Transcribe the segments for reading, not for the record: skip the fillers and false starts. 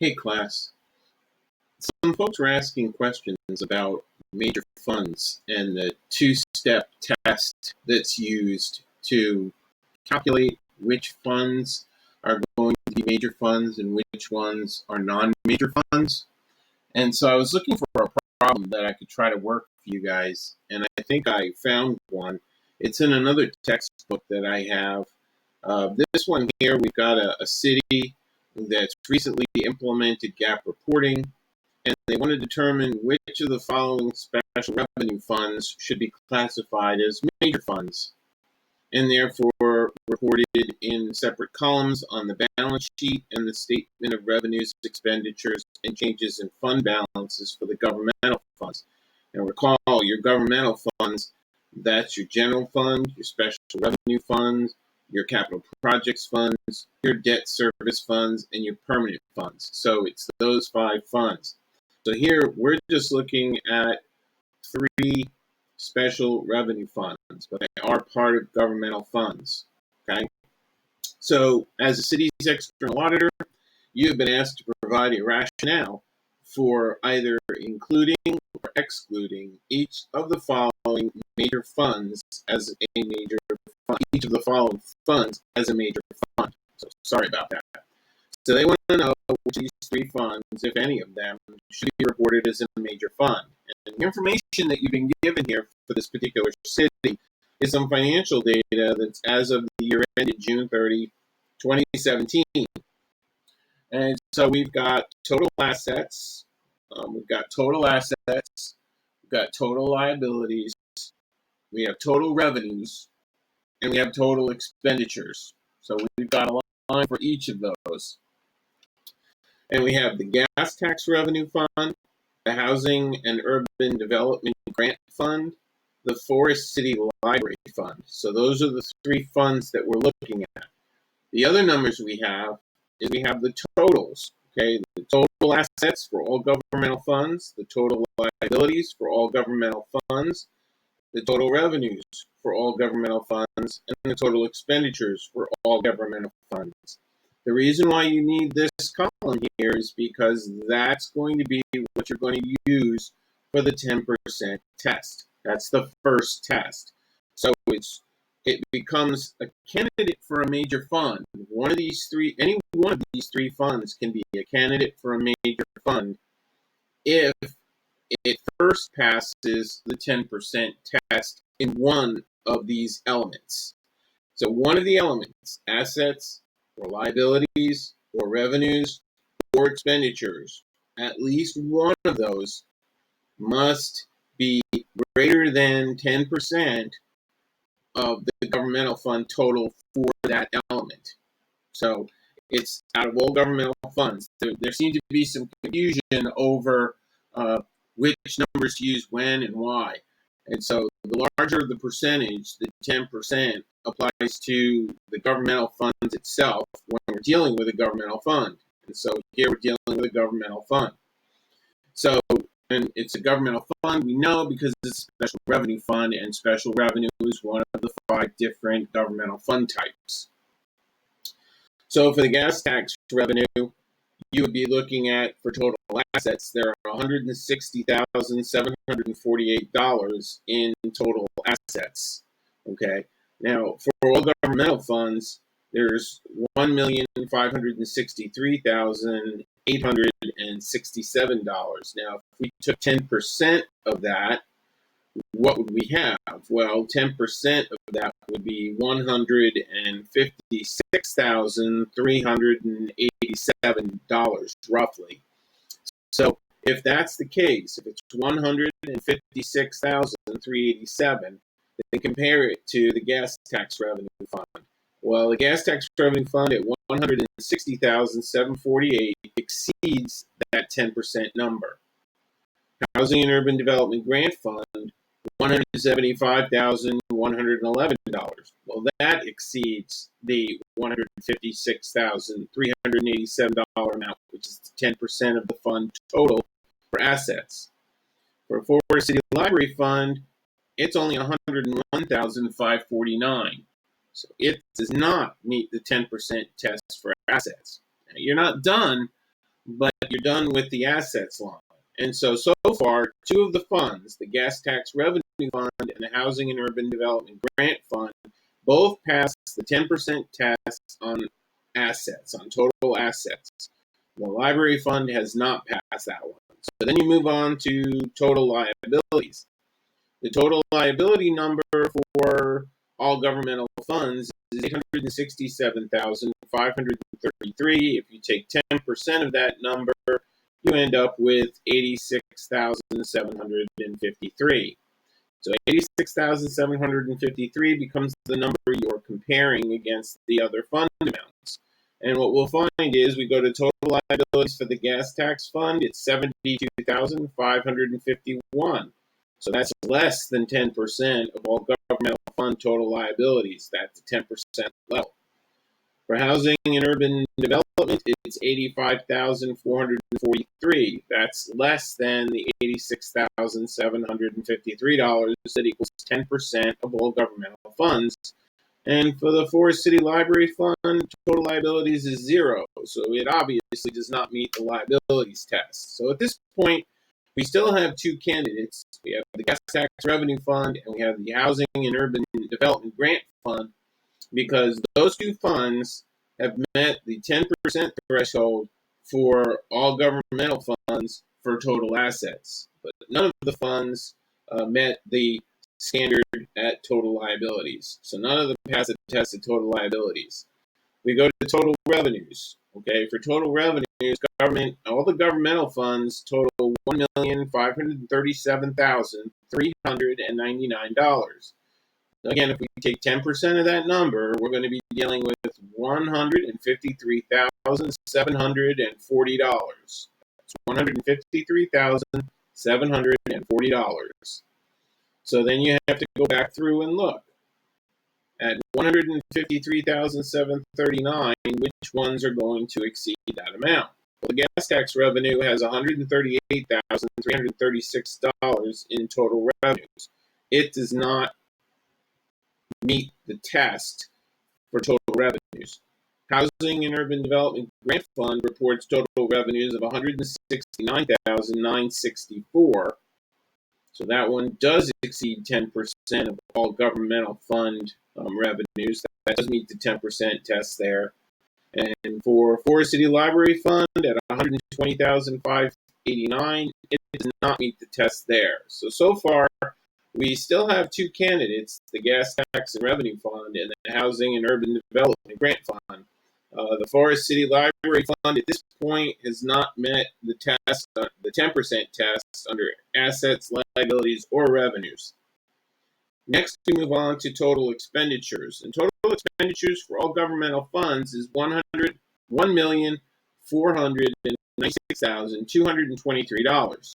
Hey class, some folks were asking questions about major funds and the two-step test that's used to calculate which funds are going to be major funds and which ones are non-major funds. And so I was looking for a problem that I could try to work for you guys, and I think I found one. It's in another textbook that I have. This one here, we've got a city that's recently implemented GAAP reporting, and they want to determine which of the following special revenue funds should be classified as major funds, and therefore reported in separate columns on the balance sheet and the statement of revenues, expenditures, and changes in fund balances for the governmental funds. And recall, your governmental funds, that's your general fund, your special revenue funds, your capital projects funds, your debt service funds, and your permanent funds. So it's those 5 funds. So here we're just looking at 3 special revenue funds, but they are part of governmental funds. Okay. So as a city's external auditor, you have been asked to provide a rationale for either including or excluding each of the following major funds as a major fund, each of the following funds as a major fund. So sorry about that. So they want to know which of these 3 funds, if any of them, should be reported as a major fund. And the information that you've been given here for this particular city is some financial data that's as of the year ended June 30, 2017. And so we've got total assets, we've got total liabilities, we have total revenues, and we have total expenditures. So we've got a line for each of those. And we have the gas tax revenue fund, the housing and urban development grant fund, the forest city library fund. So those are the 3 funds that we're looking at. The other numbers we have is we have the totals, okay? The total assets for all governmental funds, the total liabilities for all governmental funds, the total revenues for all governmental funds, and the total expenditures for all governmental funds. The reason why you need this column here is because that's going to be what you're going to use for the 10% test. That's the first test. So it becomes a candidate for a major fund. One of these 3, any one of these 3 funds can be a candidate for a major fund if it first passes the 10% test in one of these elements. So one of the elements, assets or liabilities or revenues or expenditures, at least one of those must be greater than 10% of the governmental fund total for that element. So it's out of all governmental funds. There seems to be some confusion over which numbers to use when and why. And so the larger the percentage, the 10%, applies to the governmental funds itself when we're dealing with a governmental fund. And so here we're dealing with a governmental fund. So, and it's a governmental fund, we know, because it's a special revenue fund, and special revenue is one of the 5 different governmental fund types. So for the gas tax revenue, you would be looking at, for total assets, there are $160,748 in total assets. Okay. Now, for all governmental funds, there's $1,563,867. Now, if we took 10% of that, what would we have? Well, 10% of that would be $156,387, roughly. So if that's the case, if it's $156,387, then compare it to the gas tax revenue fund. Well, the gas tax revenue fund at $160,748 exceeds that 10% number. Housing and Urban Development Grant Fund, $175,111. Well, that exceeds the $156,387 amount, which is 10% of the fund total for assets. For Forest City Library Fund, it's only $101,549. So it does not meet the 10% test for assets. Now, you're not done but you're done with the assets line. And so far, two of the funds, the Gas Tax Revenue Fund and the Housing and Urban Development Grant Fund, both passed the 10% test on assets, on total assets. The Library Fund has not passed that one. So then you move on to total liabilities. The total liability number for all governmental funds is 867,533. If you take 10% of that number, you end up with 86,753. So 86,753 becomes the number you're comparing against the other fund amounts. And what we'll find is we go to total liabilities for the gas tax fund, it's 72,551. So that's less than 10% of all governmental fund total liabilities. That's a 10% level. For housing and urban development, it's 85,443. That's less than the $86,753. That equals 10% of all governmental funds. And for the Forest City Library Fund, total liabilities is 0. So it obviously does not meet the liabilities test. So at this point, we still have two candidates. We have the Gas Tax Revenue Fund and we have the Housing and Urban Development Grant Fund, because those two funds have met the 10% threshold for all governmental funds for total assets. But none of the funds met the standard at total liabilities. So none of them pass the test at total liabilities. We go to total revenues. Okay, for total revenues, all the governmental funds total $1,537,399. Again, if we take 10% of that number, we're going to be dealing with $153,740. That's $153,740. So then you have to go back through and look at 153,739, which ones are going to exceed that amount. Well, the gas tax revenue has $138,336 in total revenues. It does not meet the test for total revenues. Housing and Urban Development Grant Fund reports total revenues of $169,964. So that one does exceed 10% of all governmental fund revenues. That does meet the 10% test there. And for Forest City Library Fund at $120,589, it does not meet the test there. So far, we still have two candidates, the Gas Tax and Revenue Fund and the Housing and Urban Development Grant Fund. The Forest City Library Fund at this point has not met the test, the 10% test under assets, liabilities, or revenues. Next, we move on to total expenditures. And total expenditures for all governmental funds is $1,496,223.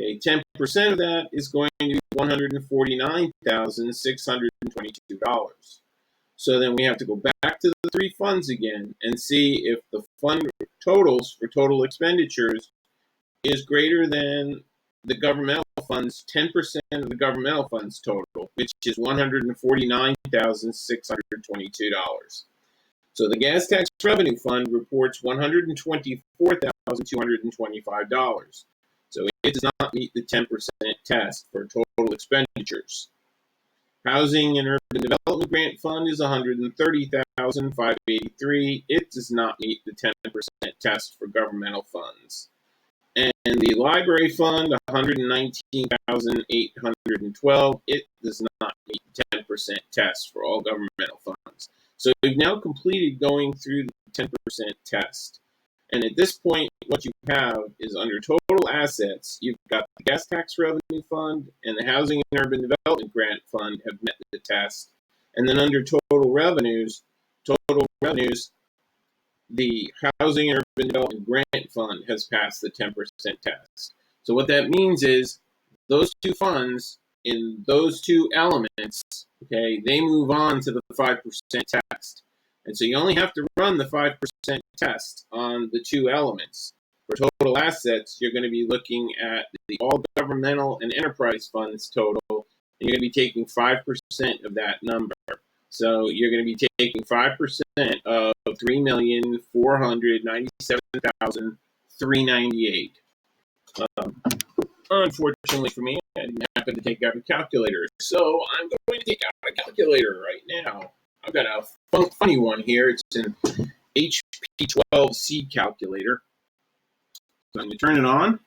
Okay, 10% of that is going to be $149,622. So then we have to go back to the three funds again and see if the fund totals for total expenditures is greater than the governmental funds, 10% of the governmental funds total, which is $149,622. So the Gas Tax Revenue Fund reports $124,225. So it does not meet the 10% test for total expenditures. Housing and Urban Development Grant Fund is $130,583. It does not meet the 10% test for governmental funds. And the Library Fund, $119,812. It does not meet the 10% test for all governmental funds. So we've now completed going through the 10% test. And at this point, what you have is under total assets, you've got the Gas Tax Revenue Fund and the Housing and Urban Development Grant Fund have met the test. And then under total revenues, the Housing and Urban Development Grant Fund has passed the 10% test. So what that means is those two funds in those two elements, okay, they move on to the 5% test. And so you only have to run the 5% test on the two elements. For total assets, you're going to be looking at the all governmental and enterprise funds total, and you're going to be taking 5% of that number. So you're going to be taking 5% of $3,497,000 398. Unfortunately for me, I didn't happen to take out a calculator, so I'm going to take out a calculator right now. I've got a funny one here. It's an HP12C calculator. So I'm going to turn it on.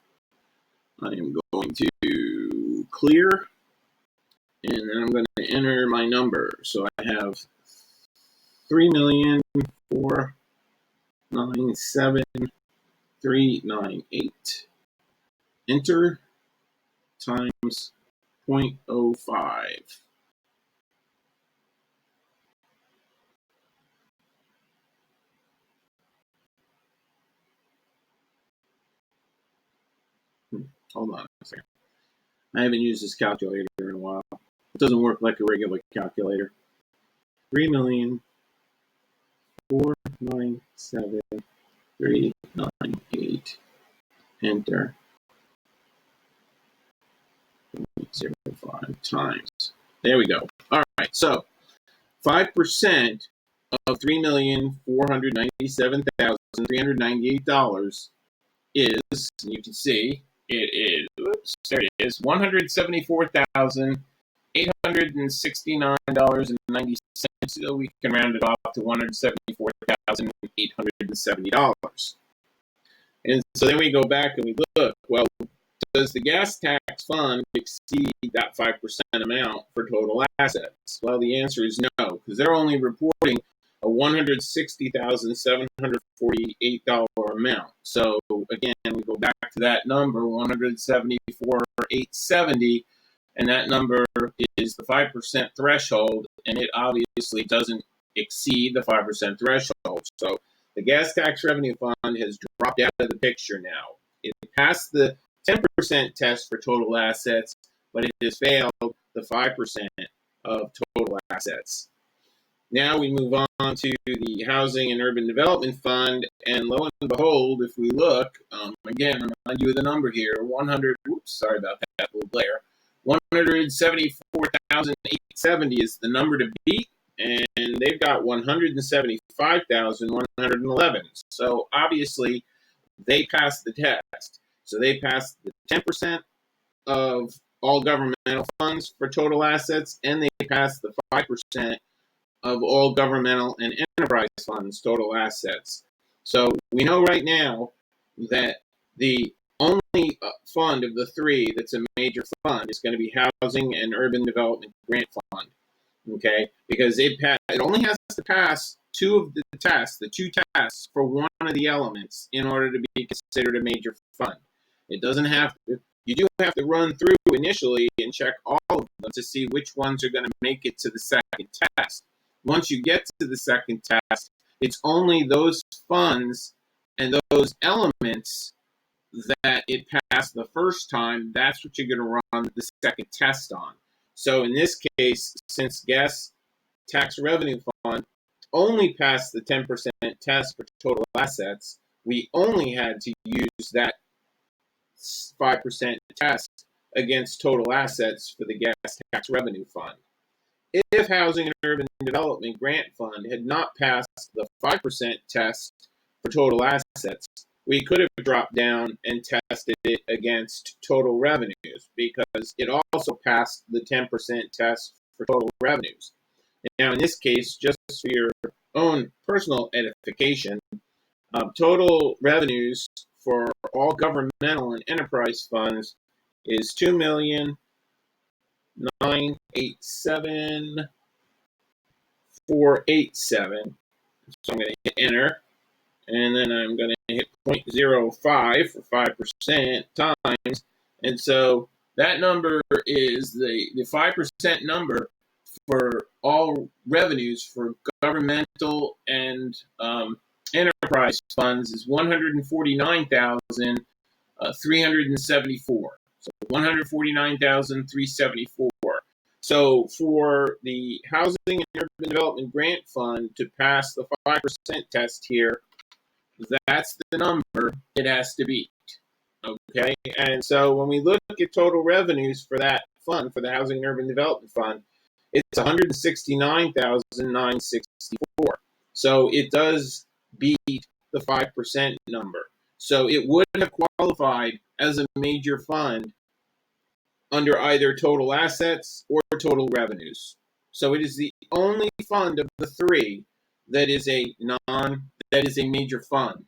I am going to clear, and then I'm going to enter my number. So I have 3,497,398. Enter times 0.05. Hold on a second. I haven't used this calculator in a while. It doesn't work like a regular calculator. 3,497,398. Enter. 0.05 times. There we go. All right. So 5% of $3,497,398 is, you can see, it is, oops, there it is, $174,869.90. So we can round it off to $174,870. And so then we go back and we look, well, does the gas tax fund exceed that 5% amount for total assets? Well, the answer is no, because they're only reporting a $160,748 amount. So again, we go back to that number, $174,870, and that number is the 5% threshold, and it obviously doesn't exceed the 5% threshold. So the gas tax revenue fund has dropped out of the picture now. It passed the 10% test for total assets, but it has failed the 5% of total assets. Now we move on to the Housing and Urban Development Fund, and lo and behold, if we look, again, remind you of the number here, 100, oops, sorry about that, little glare, 174,870 is the number to beat, and they've got 175,111. So obviously, they passed the test. So they passed the 10% of all governmental funds for total assets, and they passed the 5% of all governmental and enterprise funds total assets. So we know right now that the only fund of the three that's a major fund is going to be Housing and Urban Development Grant Fund, okay? Because it only has to pass two of the tests, the two tests for one of the elements in order to be considered a major fund. It doesn't have to, you do have to run through initially and check all of them to see which ones are going to make it to the second test. Once you get to the second test, it's only those funds and those elements that it passed the first time, that's what you're going to run the second test on. So in this case, since Gas Tax Revenue Fund only passed the 10% test for total assets, we only had to use that 5% test against total assets for the Gas Tax Revenue Fund. If Housing and Urban Development Grant Fund had not passed the 5% test for total assets, we could have dropped down and tested it against total revenues because it also passed the 10% test for total revenues. Now, in this case, just for your own personal edification, total revenues for all governmental and enterprise funds is $2,987,487. So I'm going to hit enter, and then I'm going to hit 0.05 for 5% times, and so that number is the 5% number for all revenues for governmental and enterprise funds is 149,374. So 149,374. So for the Housing and Urban Development Grant Fund to pass the 5% test here, that's the number it has to beat. Okay, and so when we look at total revenues for that fund, for the Housing and Urban Development Fund, it's 169,964. So it does beat the 5% number. So it would have qualified as a major fund under either total assets or total revenues. So it is the only fund of the three that is a major fund.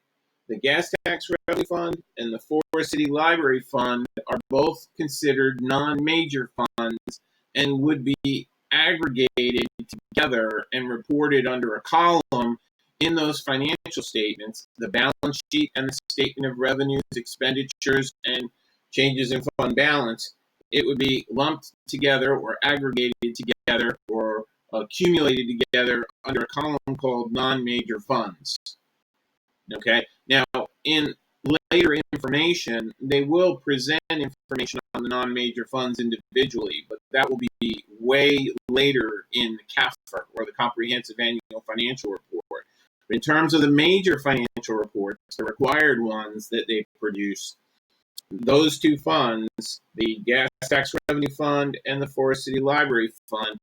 The gas tax revenue fund and the Forest City Library Fund are both considered non-major funds and would be aggregated together and reported under a column in those financial statements, the balance sheet and the statement of revenues, expenditures, and changes in fund balance. It would be lumped together or aggregated together or accumulated together under a column called non-major funds. Okay. Now, in later information, they will present information on the non-major funds individually, but that will be way later in the CAFR, or the Comprehensive Annual Financial Report. But in terms of the major financial reports, the required ones that they produce, those two funds, the Gas Tax Revenue Fund and the Forest City Library Fund,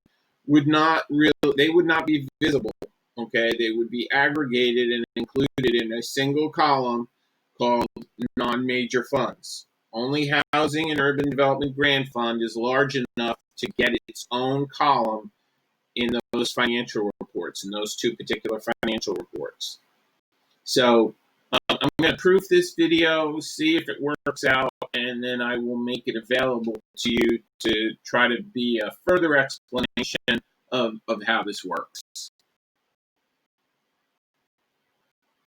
would not be visible. Okay, they would be aggregated and included in a single column called non-major funds. Only Housing and Urban Development Grant Fund is large enough to get its own column in those financial reports, in those two particular financial reports. So I'm going to proof this video, see if it works out, and then I will make it available to you to try to be a further explanation of how this works.